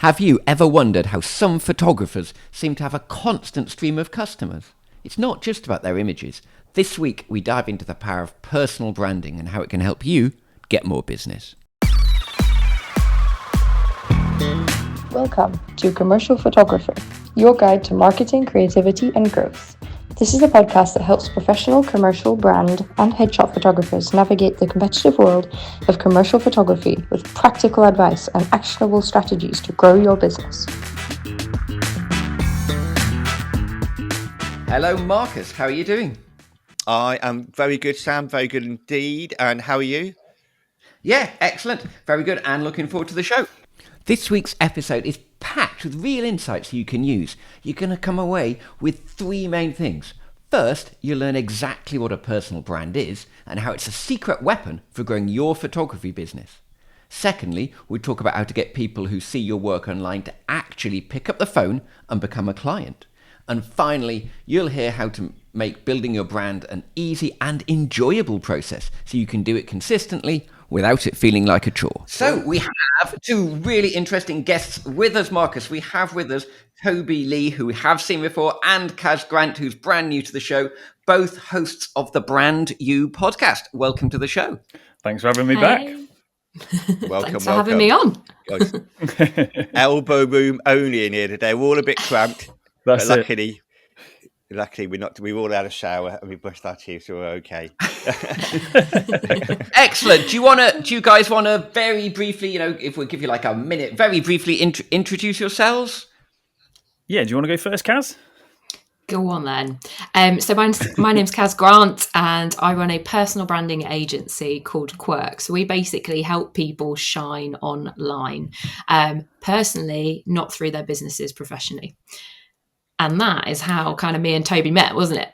Have you ever wondered how some photographers seem to have a constant stream of customers? It's not just about their images. This week, we dive into the power of personal branding and how it can help you get more business. Welcome to Commercial Photographer, your guide to marketing, creativity, and growth. This is a podcast that helps professional, commercial, brand, and headshot photographers navigate the competitive world of commercial photography with practical advice and actionable strategies to grow your business. Hello, Marcus. How are you doing? I am very good, Sam. Very good indeed. And how are you? Yeah, excellent. Very good. And looking forward to the show. This week's episode is packed with real insights you can use. You're going to come away with three main things. First, you'll learn exactly what a personal brand is and how it's a secret weapon for growing your photography business. Secondly, we'll talk about how to get people who see your work online to actually pick up the phone and become a client. And finally, you'll hear how to make building your brand an easy and enjoyable process so you can do it consistently without it feeling like a chore. So we have two really interesting guests with us, Marcus. We have with us Toby Lee, who we have seen before, and Kaz Grant, who's brand new to the show, both hosts of the Brand You podcast. Welcome to the show. Thanks for having me back. Thanks for having me on. Elbow room only in here today. We're all a bit cramped. That's but it. Luckily, we're not. We all had a shower and we brushed our teeth, so we're okay. Excellent. Do you guys want to very briefly, if we give you like a minute, very briefly introduce yourselves? Yeah. Do you want to go first, Kaz? Go on then. So my name's Kaz Grant, and I run a personal branding agency called Quirk. So we basically help people shine online, personally, not through their businesses, professionally. And that is how kind of me and Toby met, wasn't it?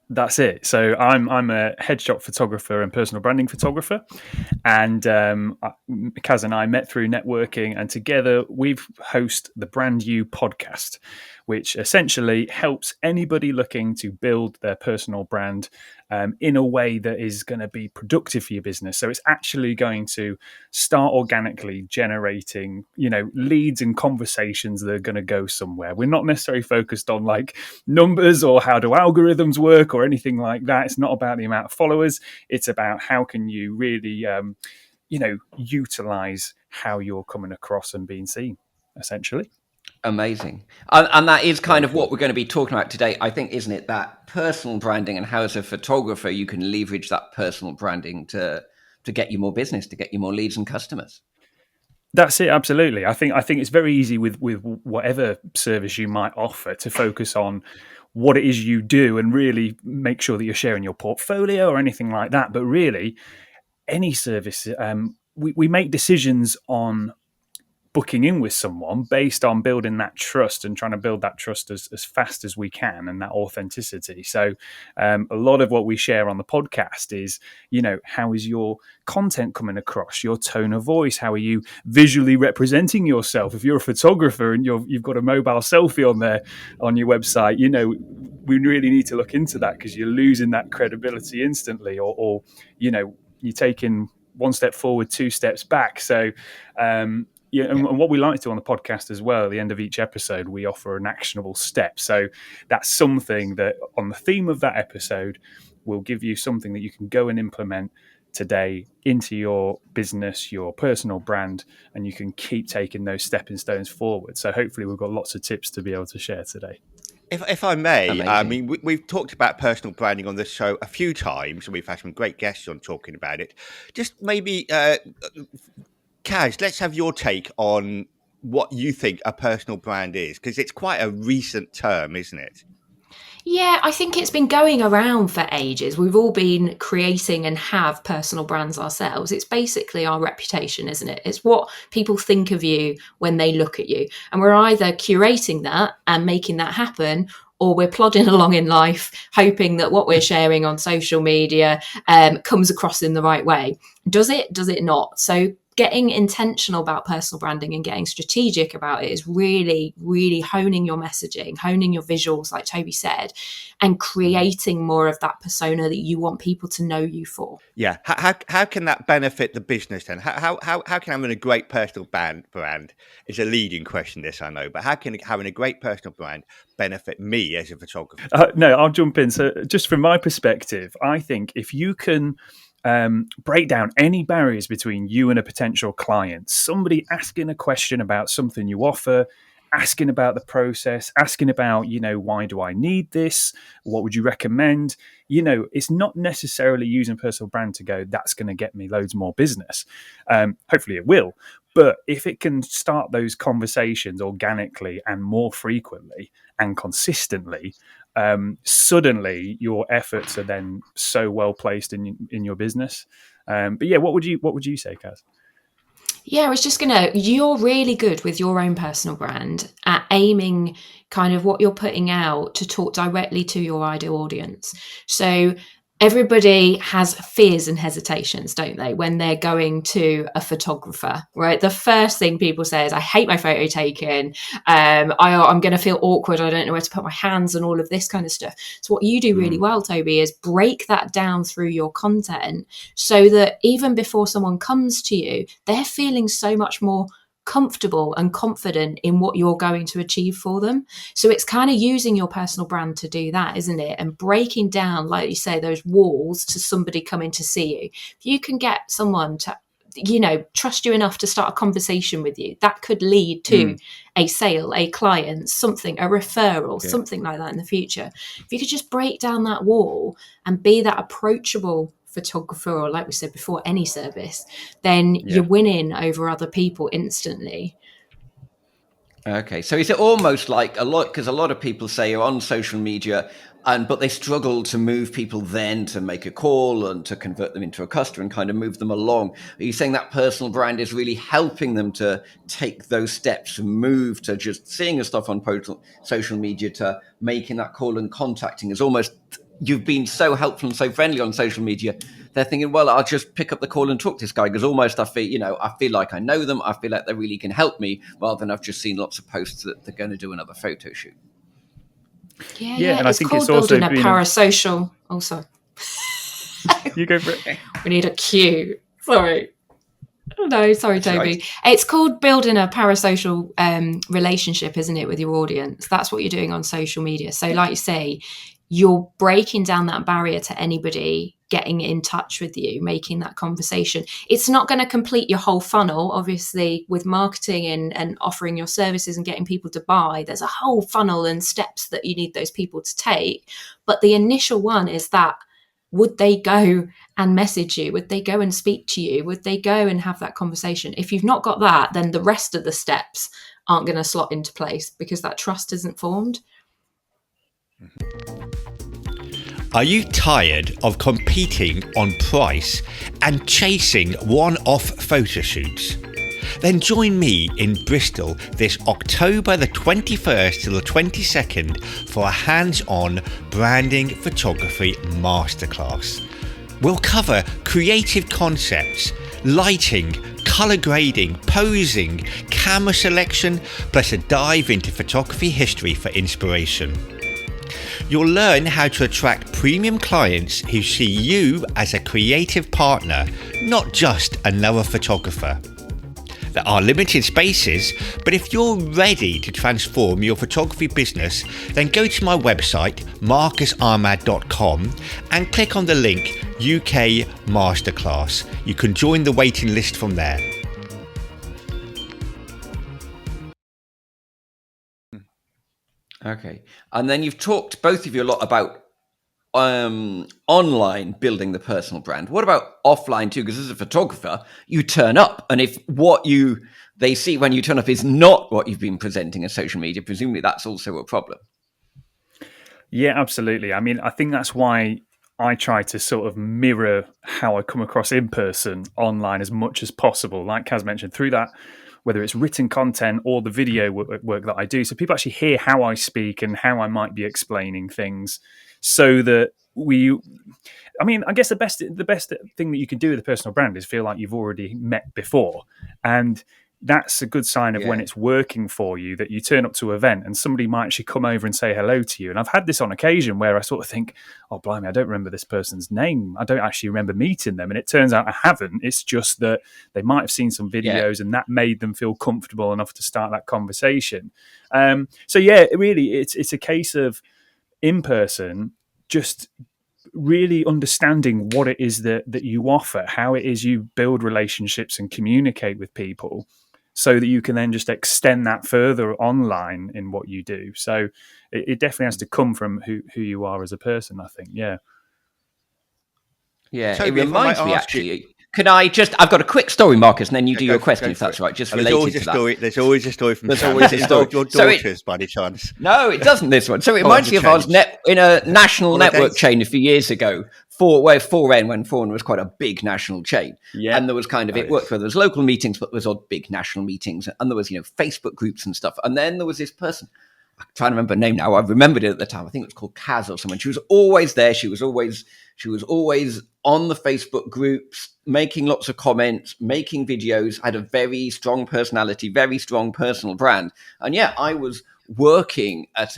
That's it. So I'm a headshot photographer and personal branding photographer, and Kaz and I met through networking, and together we've host the Brand You podcast, which essentially helps anybody looking to build their personal brand in a way that is going to be productive for your business. So it's actually going to start organically generating, leads and conversations that are going to go somewhere. We're not necessarily focused on like numbers or how do algorithms work or anything like that. It's not about the amount of followers. It's about how can you really, utilize how you're coming across and being seen, essentially. Amazing. And that is kind of what we're going to be talking about today, I think, isn't it? That personal branding and how as a photographer you can leverage that personal branding to get you more business, to get you more leads and customers. That's it. Absolutely. I think it's very easy with whatever service you might offer to focus on what it is you do and really make sure that you're sharing your portfolio or anything like that. But really, any service, we make decisions on booking in with someone based on building that trust and trying to build that trust as fast as we can and that authenticity. So a lot of what we share on the podcast is, how is your content coming across, your tone of voice? How are you visually representing yourself? If you're a photographer and you've got a mobile selfie on there on your website, we really need to look into that because you're losing that credibility instantly or you're taking one step forward, two steps back. So, and what we like to do on the podcast as well, at the end of each episode, we offer an actionable step. So that's something that on the theme of that episode will give you something that you can go and implement today into your business, your personal brand, and you can keep taking those stepping stones forward. So hopefully we've got lots of tips to be able to share today. If I may, Amazing. I mean, we've talked about personal branding on this show a few times, and we've had some great guests on talking about it. Just maybe... Kaz, let's have your take on what you think a personal brand is, because it's quite a recent term, isn't it? Yeah, I think it's been going around for ages. We've all been creating and have personal brands ourselves. It's basically our reputation, isn't it? It's what people think of you when they look at you. And we're either curating that and making that happen, or we're plodding along in life, hoping that what we're sharing on social media comes across in the right way. Does it? Does it not? So getting intentional about personal branding and getting strategic about it is really, really honing your messaging, honing your visuals, like Toby said, and creating more of that persona that you want people to know you for. Yeah. How can that benefit the business then? How can having a great personal brand is a leading question, this I know, but how can having a great personal brand benefit me as a photographer? No, I'll jump in. So just from my perspective, I think if you can break down any barriers between you and a potential client, somebody asking a question about something you offer, asking about the process, asking about, why do I need this? What would you recommend? It's not necessarily using personal brand to go, that's going to get me loads more business. Hopefully it will. But if it can start those conversations organically and more frequently and consistently, suddenly your efforts are then so well placed in your business. But yeah, what would you say, Kaz? Yeah, I was just you're really good with your own personal brand at aiming kind of what you're putting out to talk directly to your ideal audience. So everybody has fears and hesitations, don't they, when they're going to a photographer, right? The first thing people say is, I hate my photo taken. I'm going to feel awkward. I don't know where to put my hands and all of this kind of stuff. So what you do really well, Toby, is break that down through your content so that even before someone comes to you, they're feeling so much more comfortable and confident in what you're going to achieve for them. So it's kind of using your personal brand to do that, isn't it? And breaking down, like you say, those walls to somebody coming to see you. If you can get someone to, trust you enough to start a conversation with you, that could lead to a sale, a client, something, a referral, something like that in the future. If you could just break down that wall and be that approachable photographer, or like we said before, any service, then you're winning over other people instantly. Okay, so is it almost like because a lot of people say you're on social media, but they struggle to move people then to make a call and to convert them into a customer and kind of move them along. Are you saying that personal brand is really helping them to take those steps and move to just seeing the stuff on social media to making that call and contacting is almost, you've been so helpful and so friendly on social media, they're thinking, well, I'll just pick up the call and talk to this guy because almost I feel like I know them. I feel like they really can help me rather than I've just seen lots of posts that they're going to do another photo shoot. Yeah. And I think it's also building a parasocial. Oh, sorry. You go for it. We need a cue. Sorry. No, sorry, Toby. Right. It's called building a parasocial relationship, isn't it, with your audience? That's what you're doing on social media. So like you say, you're breaking down that barrier to anybody getting in touch with you, making that conversation. It's not going to complete your whole funnel. Obviously, with marketing and offering your services and getting people to buy, there's a whole funnel and steps that you need those people to take. But the initial one is that, would they go and message you? Would they go and speak to you? Would they go and have that conversation? If you've not got that, then the rest of the steps aren't going to slot into place because that trust isn't formed. Are you tired of competing on price and chasing one-off photo shoots? Then join me in Bristol this October the 21st to the 22nd for a hands-on branding photography masterclass. We'll cover creative concepts, lighting, colour grading, posing, camera selection, plus a dive into photography history for inspiration. You'll learn how to attract premium clients who see you as a creative partner, not just another photographer. There are limited spaces, but if you're ready to transform your photography business, then go to my website, marcusarmad.com, and click on the link UK Masterclass. You can join the waiting list from there. Okay. And then you've talked, both of you, a lot about online building the personal brand. What about offline too? Because as a photographer, you turn up, and if what they see when you turn up is not what you've been presenting on social media, presumably that's also a problem. Yeah, absolutely. I mean, I think that's why I try to sort of mirror how I come across in person online as much as possible. Like Kaz mentioned, through that, whether it's written content or the video work that I do. So people actually hear how I speak and how I might be explaining things, so that I mean, I guess the best thing that you can do with a personal brand is feel like you've already met before, and that's a good sign of when it's working for you, that you turn up to an event and somebody might actually come over and say hello to you. And I've had this on occasion where I sort of think, oh, blimey, I don't remember this person's name. I don't actually remember meeting them. And it turns out I haven't. It's just that they might have seen some videos and that made them feel comfortable enough to start that conversation. So, yeah, really, it's a case of in person, just really understanding what it is that you offer, how it is you build relationships and communicate with people, so that you can then just extend that further online in what you do. So it definitely has to come from who you are as a person, I think. Yeah. Toby, it reminds me, actually. actually. Can I just? I've got a quick story, Marcus, and then you do your question, if that's right. Just related to that. There's always a story from There's Sam. always a story. Your daughters, by any chance? No, it doesn't. This one. So it reminds me of I was in a national network chain a few years ago. 4N, when 4N was quite a big national chain, and there was kind of it worked where there was local meetings, but there was odd big national meetings, and there was Facebook groups and stuff. And then there was this person. I'm trying to remember her name now. I remembered it at the time. I think it was called Kaz or someone. She was always there. She was always on the Facebook groups, making lots of comments, making videos, had a very strong personality, very strong personal brand. And I was working at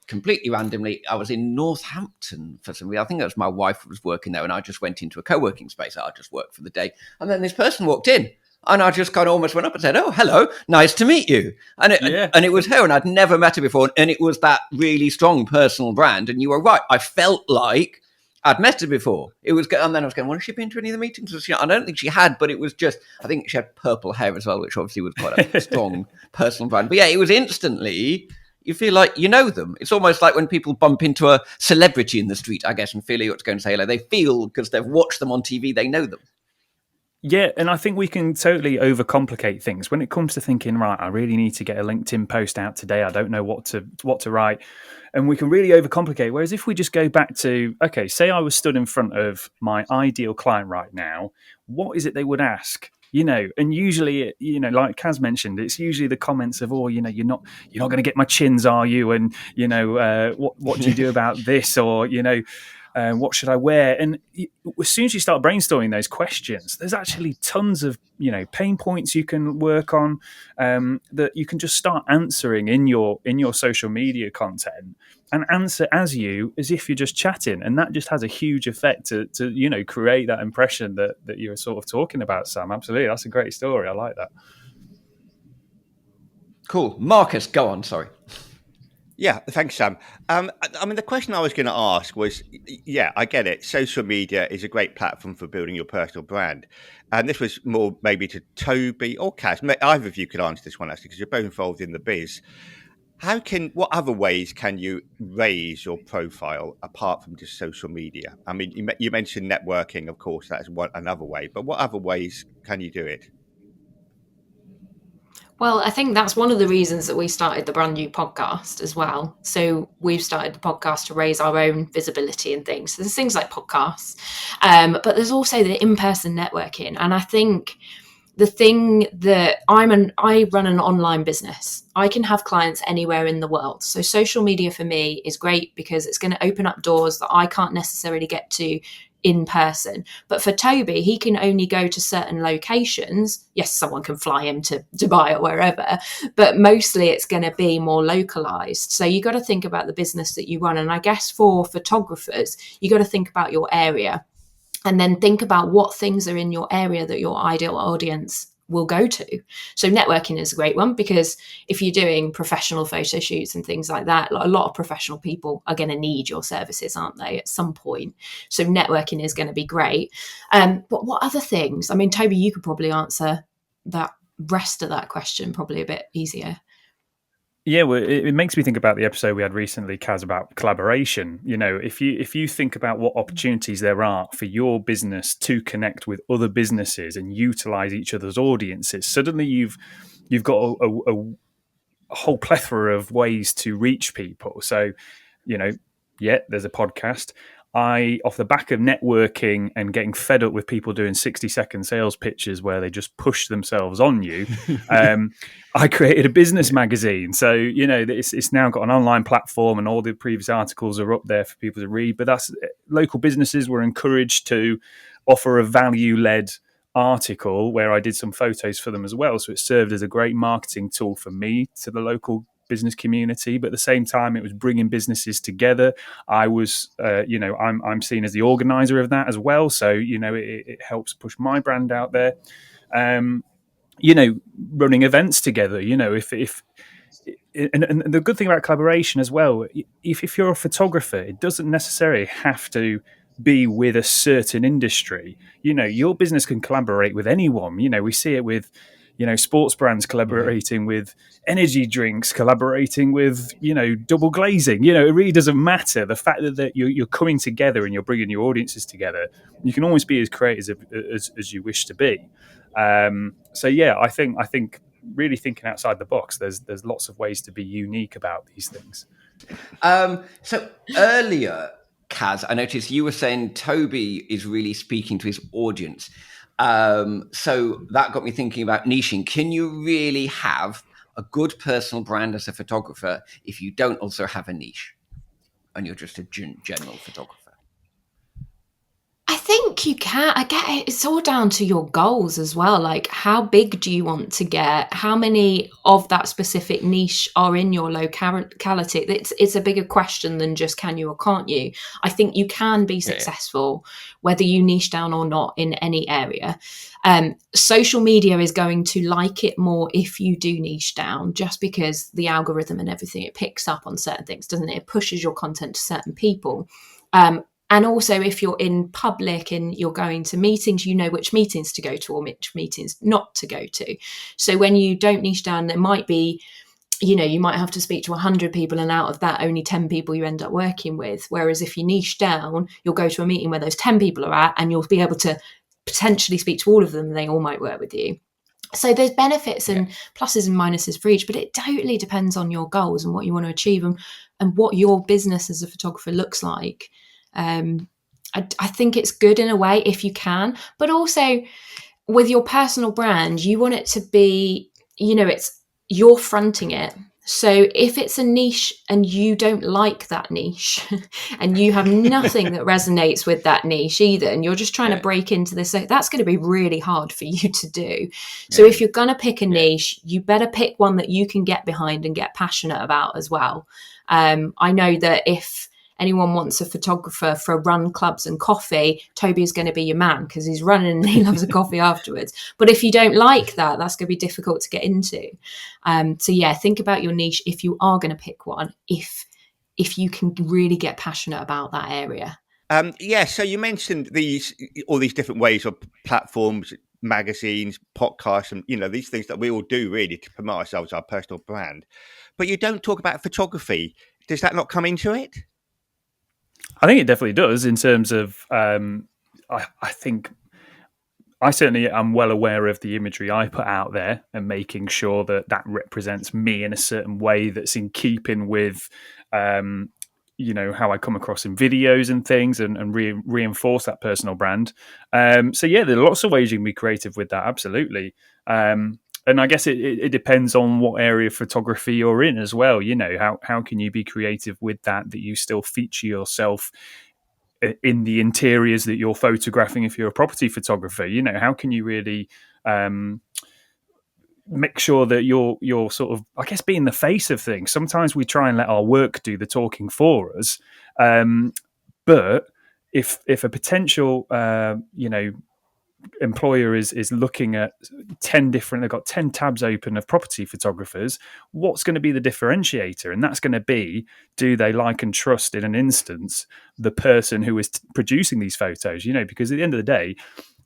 completely randomly. I was in Northampton for some reason. I think that was my wife was working there, and I just went into a co-working space. I just worked for the day. And then this person walked in. And I just kind of almost went up and said, "Oh, hello, nice to meet you." And it was her, and I'd never met her before. And it was that really strong personal brand. And you were right. I felt like I'd met her before. It was, and then I was going, "Well, has she been to any of the meetings?" I don't think she had, but it was just, I think she had purple hair as well, which obviously was quite a strong personal brand. But it was instantly, you feel like you know them. It's almost like when people bump into a celebrity in the street, I guess, and feel you got to go and say hello. They feel, because they've watched them on TV, they know them. Yeah, and I think we can totally overcomplicate things when it comes to thinking, right, I really need to get a LinkedIn post out today. I don't know what to write. And we can really overcomplicate. Whereas if we just go back to, okay, say I was stood in front of my ideal client right now, what is it they would ask? And usually, like Kaz mentioned, it's usually the comments of, "Oh, you're not going to get my chins, are you?" And what do you do about this? Or what should I wear? And as soon as you start brainstorming those questions, there's actually tons of pain points you can work on that you can just start answering in your social media content, and answer as if you're just chatting, and that just has a huge effect to create that impression that you're sort of talking about, Sam. Absolutely, that's a great story. I like that. Cool, Marcus, go on. Sorry. Yeah, thanks, Sam. I mean, the question I was going to ask was, I get it. Social media is a great platform for building your personal brand. And this was more maybe to Toby or Kaz. Either of you could answer this one, actually, because you're both involved in the biz. What other ways can you raise your profile apart from just social media? I mean, you mentioned networking, of course, that's another way. But what other ways can you do it? Well, I think that's one of the reasons that we started the brand new podcast as well. So we've started the podcast to raise our own visibility and things. So there's things like podcasts, but there's also the in-person networking. And I think the thing that I run an online business. I can have clients anywhere in the world. So social media for me is great because it's going to open up doors that I can't necessarily get to in person. But for Toby, he can only go to certain locations. Yes, someone can fly him to Dubai or wherever, but mostly it's going to be more localized. So you got to think about the business that you run. And I guess for photographers, you got to think about your area and then think about what things are in your area that your ideal audience will go to. So networking is a great one, because if you're doing professional photo shoots and things like that, a lot of professional people are going to need your services, aren't they, at some point? So networking is going to be great. But what other things? I mean, Toby, you could probably answer that rest of that question probably a bit easier. Yeah, well, it makes me think about the episode we had recently, Kaz, about collaboration. If you think about what opportunities there are for your business to connect with other businesses and utilize each other's audiences, suddenly you've got a whole plethora of ways to reach people. So, there's a podcast. off the back of networking and getting fed up with people doing 60-second sales pitches where they just push themselves on you, I created a business magazine. So, it's now got an online platform and all the previous articles are up there for people to read. But local businesses were encouraged to offer a value-led article where I did some photos for them as well. So it served as a great marketing tool for me to the local business community, but at the same time it was bringing businesses together. I was I'm seen as the organizer of that as well, so it helps push my brand out there. Running events together, if and the good thing about collaboration as well, if you're a photographer, it doesn't necessarily have to be with a certain industry. Your business can collaborate with anyone. We see it with sports brands collaborating with energy drinks, collaborating with, double glazing. It really doesn't matter. The fact that you're coming together and you're bringing your audiences together, you can always be as creative as you wish to be. I think really thinking outside the box, there's lots of ways to be unique about these things. So earlier, Kaz, I noticed you were saying Toby is really speaking to his audience. So that got me thinking about niching. Can you really have a good personal brand as a photographer if you don't also have a niche and you're just a general photographer? I think you can. I get it. It's all down to your goals as well. Like, how big do you want to get? How many of that specific niche are in your locality? It's a bigger question than just can you or can't you. I think you can be successful whether you niche down or not in any area. Social media is going to like it more if you do niche down, just because the algorithm and everything, it picks up on certain things, doesn't it? It pushes your content to certain people. And also, if you're in public and you're going to meetings, you know which meetings to go to or which meetings not to go to. So when you don't niche down, there might be, you might have to speak to 100 people, and out of that, only 10 people you end up working with. Whereas if you niche down, you'll go to a meeting where those 10 people are at, and you'll be able to potentially speak to all of them, and they all might work with you. So there's benefits and pluses and minuses for each, but it totally depends on your goals and what you want to achieve and what your business as a photographer looks like. I think it's good in a way if you can, but also with your personal brand, you want it to be, you're fronting it. So if it's a niche and you don't like that niche and you have nothing that resonates with that niche either, and you're just trying to break into this, that's going to be really hard for you to do. So if you're going to pick a niche, you better pick one that you can get behind and get passionate about as well. I know that if anyone wants a photographer for run, clubs and coffee, Toby is going to be your man because he's running and he loves a coffee afterwards. But if you don't like that, that's going to be difficult to get into. Think about your niche if you are going to pick one, if you can really get passionate about that area. So you mentioned all these different ways of platforms, magazines, podcasts, and these things that we all do really to promote ourselves, our personal brand. But you don't talk about photography. Does that not come into it? I think it definitely does in terms of, I think I certainly am well aware of the imagery I put out there and making sure that represents me in a certain way that's in keeping with, how I come across in videos and things and reinforce that personal brand. There are lots of ways you can be creative with that. Absolutely. And I guess it depends on what area of photography you're in as well. How can you be creative with that you still feature yourself in the interiors that you're photographing if you're a property photographer? How can you really make sure that you're sort of, I guess, being the face of things? Sometimes we try and let our work do the talking for us. But if a potential, employer is looking at 10 different, they've got 10 tabs open of property photographers, what's going to be the differentiator? And that's going to be, do they like and trust in an instance the person who is producing these photos? Because at the end of the day,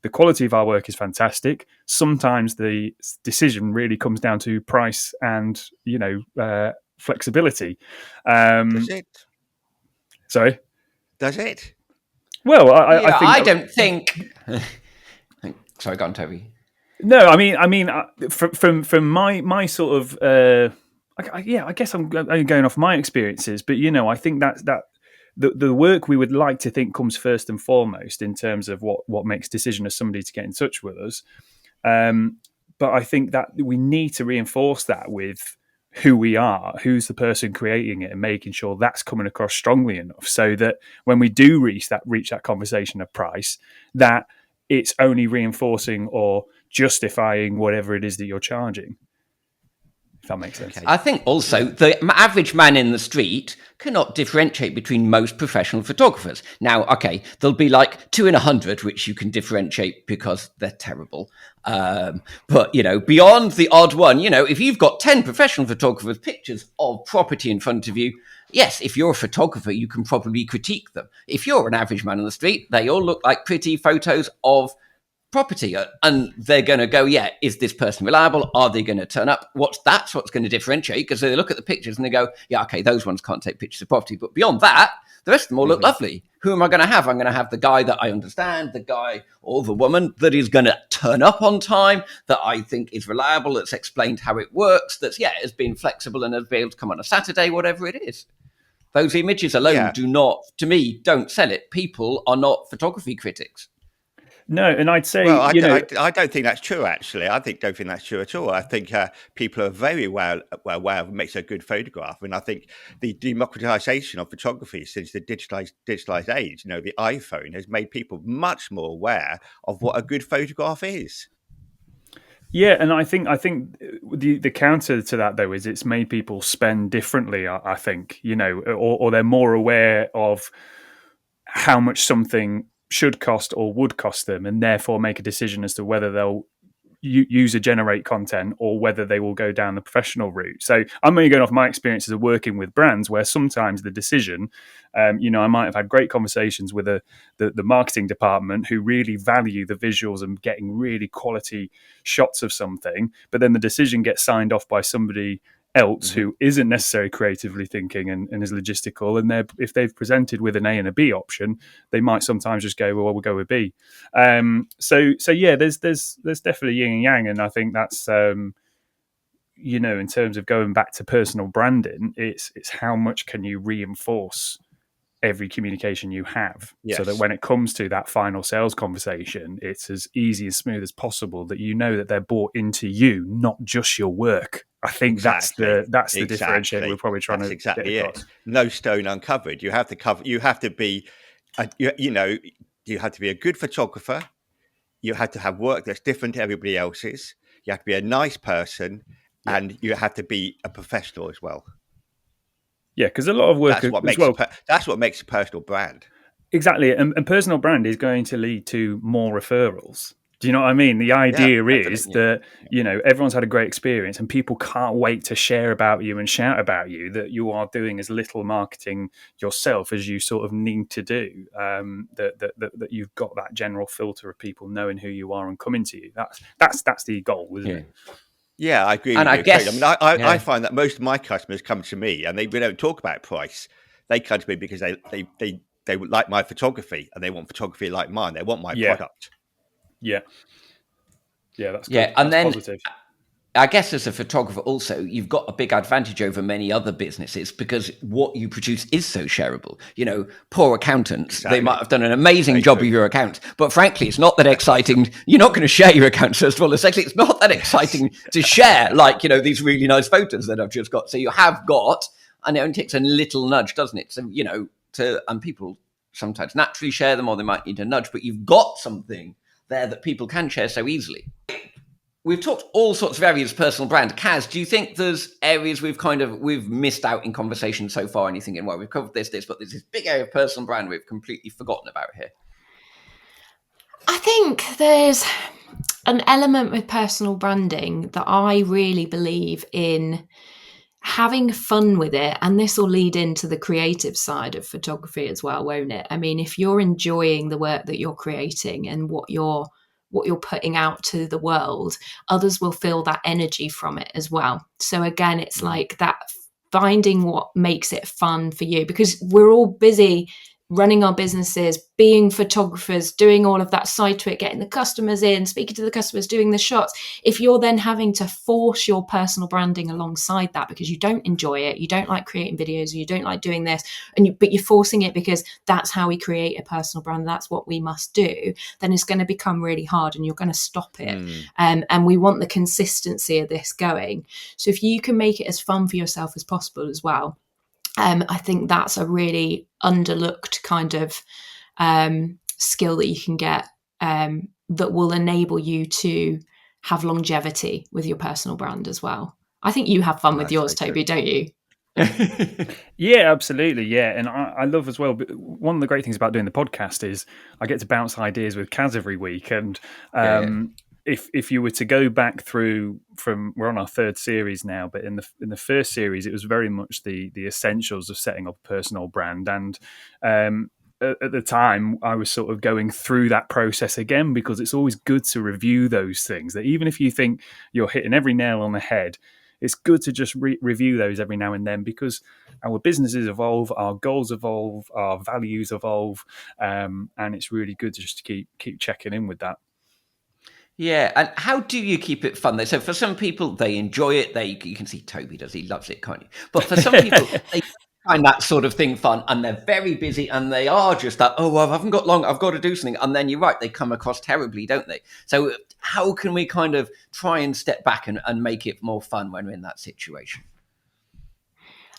the quality of our work is fantastic. Sometimes the decision really comes down to price and flexibility. Does it? Sorry? Does it? Well, I don't think. Sorry, go on, Toby. No, I mean, from my sort of, I guess I'm only going off my experiences, but I think that the work we would like to think comes first and foremost in terms of what makes decision as somebody to get in touch with us. But I think that we need to reinforce that with who we are, who's the person creating it, and making sure that's coming across strongly enough so that when we do reach that conversation of price, that it's only reinforcing or justifying whatever it is that you're charging. If that makes sense. Okay. I think also the average man in the street cannot differentiate between most professional photographers. Now, okay, there'll be like 2 in 100, which you can differentiate because they're terrible. But, beyond the odd one, if you've got 10 professional photographers' pictures of property in front of you, yes, if you're a photographer, you can probably critique them. If you're an average man on the street, they all look like pretty photos of property, and they're going to go, yeah, is this person reliable? Are they going to turn up? That's what's going to differentiate, because they look at the pictures and they go, yeah, okay, those ones can't take pictures of property, but beyond that, the rest of them all look lovely. Who am I going to have? I'm going to have the guy that I understand, the guy or the woman that is going to turn up on time, that I think is reliable, that's explained how it works, has been flexible and has been able to come on a Saturday, whatever it is. Those images alone don't sell it. People are not photography critics. No, and I'd say, I don't think that's true. Actually, don't think that's true at all. I think people are very well aware of what makes a good photograph, and I think the democratization of photography since the digitalized age, the iPhone, has made people much more aware of what a good photograph is. Yeah, and I think the counter to that though is it's made people spend differently. I think or they're more aware of how much something should cost or would cost them, and therefore make a decision as to whether they'll user generate content or whether they will go down the professional route. So I'm only going off my experiences of working with brands, where sometimes the decision, I might have had great conversations with the marketing department who really value the visuals and getting really quality shots of something, but then the decision gets signed off by somebody else who isn't necessarily creatively thinking and is logistical, and if they've presented with an A and a B option, they might sometimes just go, well, we'll go with B. So yeah, there's definitely yin and yang, and I think that's in terms of going back to personal branding, it's how much can you reinforce every communication you have, so that when it comes to that final sales conversation, it's as easy and smooth as possible, that that they're bought into you, not just your work. I think that's the differentiator we're probably trying to get across. No stone uncovered. You have to cover. You have to be, you have to be a good photographer. You have to have work that's different to everybody else's. You have to be a nice person, and you have to be a professional as well. Yeah, because a lot of work that's what makes a personal brand. Exactly, and personal brand is going to lead to more referrals. Do you know what I mean? The idea is that, everyone's had a great experience and people can't wait to share about you and shout about you, that you are doing as little marketing yourself as you sort of need to do, that you've got that general filter of people knowing who you are and coming to you. That's the goal, isn't it? Yeah, I agree. And I guess, I find that most of my customers come to me and we don't talk about price. They come to me because they like my photography and they want photography like mine. They want my product. Yeah, that's good. Yeah, and that's then positive. I guess as a photographer also, you've got a big advantage over many other businesses because what you produce is so shareable. Poor accountants, They might have done an amazing job of your account, but frankly, it's not that exciting. You're not going to share your accounts, first of all. Secondly, it's not that exciting to share, these really nice photos that I've just got. So you have got, and it only takes a little nudge, doesn't it? So, and people sometimes naturally share them or they might need a nudge, but you've got something there that people can share so easily. We've talked all sorts of areas of personal brand. Kaz, do you think there's areas we've missed out in conversation so far? And you're thinking, well, we've covered this, but there's this big area of personal brand we've completely forgotten about here. I think there's an element with personal branding that I really believe in having fun with it, and this will lead into the creative side of photography as well, won't it? I mean, if you're enjoying the work that you're creating and what you're putting out to the world, others will feel that energy from it as well. So again, it's like that, finding what makes it fun for you, because we're all busy running our businesses, being photographers, doing all of that side to it, getting the customers in, speaking to the customers, doing the shots, if you're then having to force your personal branding alongside that because you don't enjoy it, you don't like creating videos, you don't like doing this, but you're forcing it because that's how we create a personal brand, that's what we must do, then it's going to become really hard and you're going to stop it. And we want the consistency of this going. So if you can make it as fun for yourself as possible as well, I think that's a really underlooked kind of skill that you can get that will enable you to have longevity with your personal brand as well. I think you have fun with yours, Toby, don't you? Yeah, absolutely. Yeah. And I love as well, one of the great things about doing the podcast is I get to bounce ideas with Kaz every week. And if you were to go back through we're on our third series now, but in the first series, it was very much the essentials of setting up a personal brand. And at the time, I was sort of going through that process again, because it's always good to review those things, that even if you think you're hitting every nail on the head, it's good to just review those every now and then, because our businesses evolve, our goals evolve, our values evolve, and it's really good to just keep checking in with that. Yeah, and how do you keep it fun though? So for some people, they enjoy it. You can see Toby does; he loves it, can't you? But for some people, they find that sort of thing fun, and they're very busy, and they are just that. Oh, well, I haven't got long. I've got to do something, and then you're right; they come across terribly, don't they? So how can we kind of try and step back and make it more fun when we're in that situation?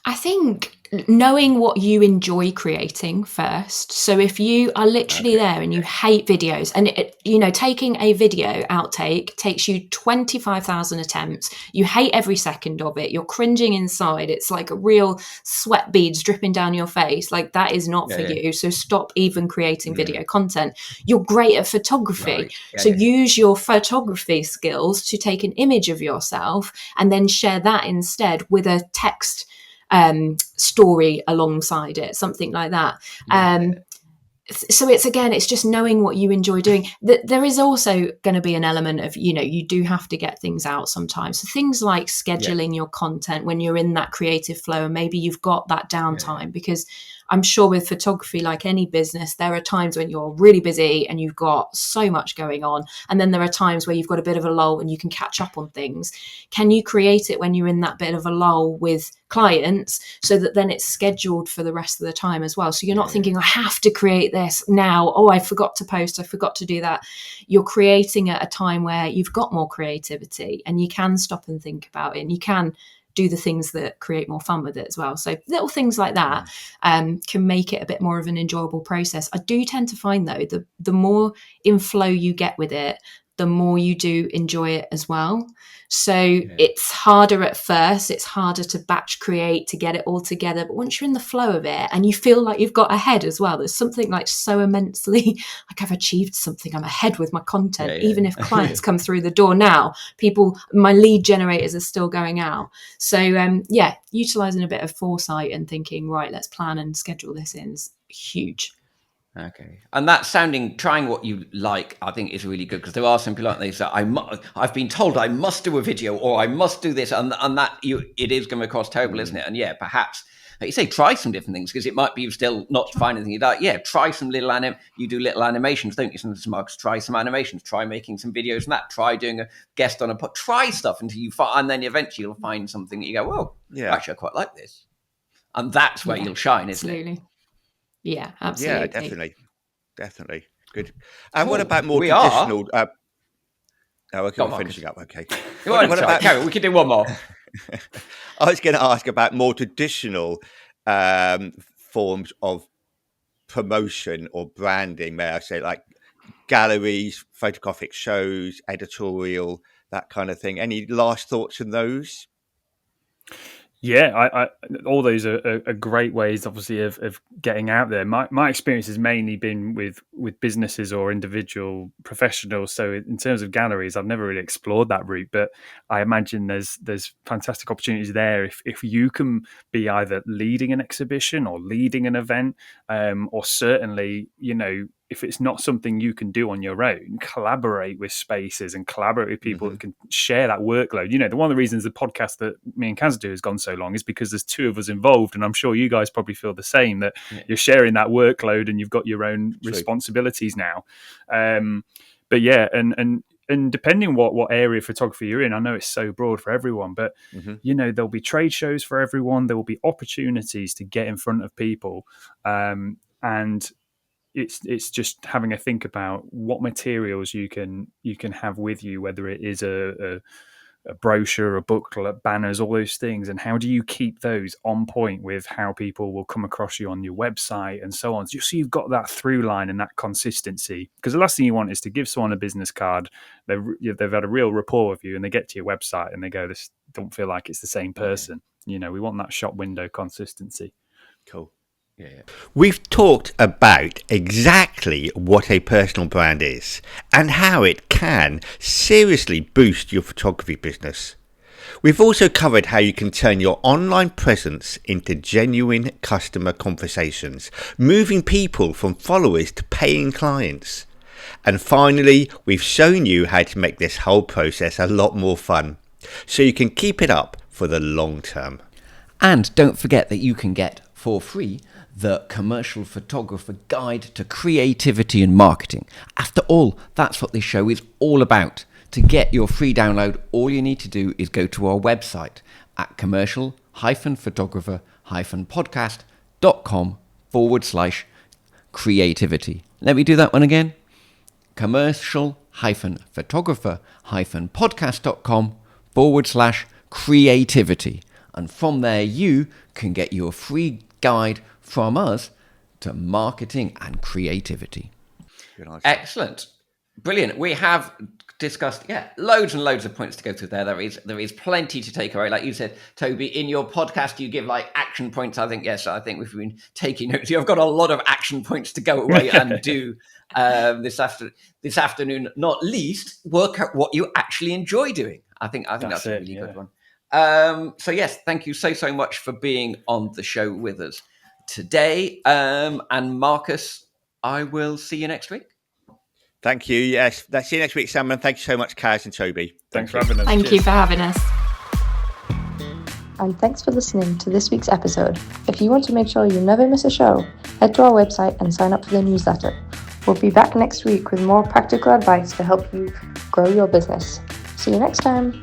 I think knowing what you enjoy creating first. So if you are literally there and you hate videos, and taking a video outtake takes you 25,000 attempts, you hate every second of it, you're cringing inside, it's like a real sweat beads dripping down your face, like that is not for you. So stop even creating video content. You're great at photography. So use your photography skills to take an image of yourself and then share that instead with a text story alongside it, something like that. So it's just knowing what you enjoy doing. There is also going to be an element of, you do have to get things out sometimes. So things like scheduling your content when you're in that creative flow, and maybe you've got that downtime, because I'm sure with photography, like any business, there are times when you're really busy and you've got so much going on. And then there are times where you've got a bit of a lull and you can catch up on things. Can you create it when you're in that bit of a lull with clients, so that then it's scheduled for the rest of the time as well? So you're not thinking, I have to create this now. Oh, I forgot to post. I forgot to do that. You're creating at a time where you've got more creativity and you can stop and think about it, and you can do the things that create more fun with it as well. So little things like that can make it a bit more of an enjoyable process. I do tend to find, though, the more in flow you get with it, the more you do enjoy it as well. So it's harder at first. It's harder to batch create, to get it all together. But once you're in the flow of it and you feel like you've got ahead as well, there's something like so immensely like I've achieved something. I'm ahead with my content. Even if clients come through the door now, my lead generators are still going out. So utilizing a bit of foresight and thinking, right, let's plan and schedule this in is huge. Okay, and that trying what you like, I think is really good, because there are some people like this that I've been told I must do a video or I must do this, and that it is going to cost terrible, isn't it? And perhaps, like you say, try some different things, because it might be you still not find anything you like. Try some you do little animations, don't you? Sometimes Marcus, try some animations, try making some videos and that, try doing a guest on a pod, try stuff until you find, and then eventually you'll find something that you go, well, actually I quite like this, and that's where you'll shine, isn't it? Yeah, absolutely. Yeah, definitely. Good. And what about more traditional? We're finishing up. Okay. What about Carol? We can do one more. I was going to ask about more traditional forms of promotion or branding, may I say, like galleries, photographic shows, editorial, that kind of thing. Any last thoughts on those? Yeah, all those are great ways, obviously, of getting out there. My experience has mainly been with businesses or individual professionals. So in terms of galleries, I've never really explored that route, but I imagine there's fantastic opportunities there if you can be either leading an exhibition or leading an event, or certainly, if it's not something you can do on your own, collaborate with spaces and collaborate with people that can share that workload. You know, one of the reasons the podcast that me and Kaz do has gone so long is because there's two of us involved, and I'm sure you guys probably feel the same, that you're sharing that workload and you've got your own responsibilities now. But yeah, and depending what area of photography you're in, I know it's so broad for everyone, but you know, there'll be trade shows for everyone. There will be opportunities to get in front of people, and it's just having a think about what materials you can have with you, whether it is a brochure, a booklet, banners, all those things, and how do you keep those on point with how people will come across you on your website and so on. So you've got that through line and that consistency, because the last thing you want is to give someone a business card, they've had a real rapport with you, and they get to your website and they go, this don't feel like it's the same person. You know, we want that shop window consistency. Cool. Yeah. We've talked about exactly what a personal brand is and how it can seriously boost your photography business. We've also covered how you can turn your online presence into genuine customer conversations, moving people from followers to paying clients. And finally, we've shown you how to make this whole process a lot more fun, so you can keep it up for the long term. And don't forget that you can get for free the Commercial Photographer Guide to Creativity and Marketing. After all, that's what this show is all about. To get your free download, all you need to do is go to our website at commercial-photographer-podcast.com/creativity. Let me do that one again. commercial-photographer-podcast.com/creativity. And from there, you can get your free guide from us to marketing and creativity. Excellent. Brilliant. We have discussed, loads and loads of points to go through there. There is plenty to take away. Like you said, Toby, in your podcast, you give like action points. I think we've been taking notes. You've got a lot of action points to go away and do this afternoon, not least work out what you actually enjoy doing. I think that's a really good one. So yes, thank you so much for being on the show with us today. And Marcus, I will see you next week. Thank you. Yes, that's see you next week, Sam. And thank you so much, Kaz and Toby. Thanks for having us. Thank you for having us. And thanks for listening to this week's episode. If you want to make sure you never miss a show, head to our website and sign up for the newsletter. We'll be back next week with more practical advice to help you grow your business. See you next time.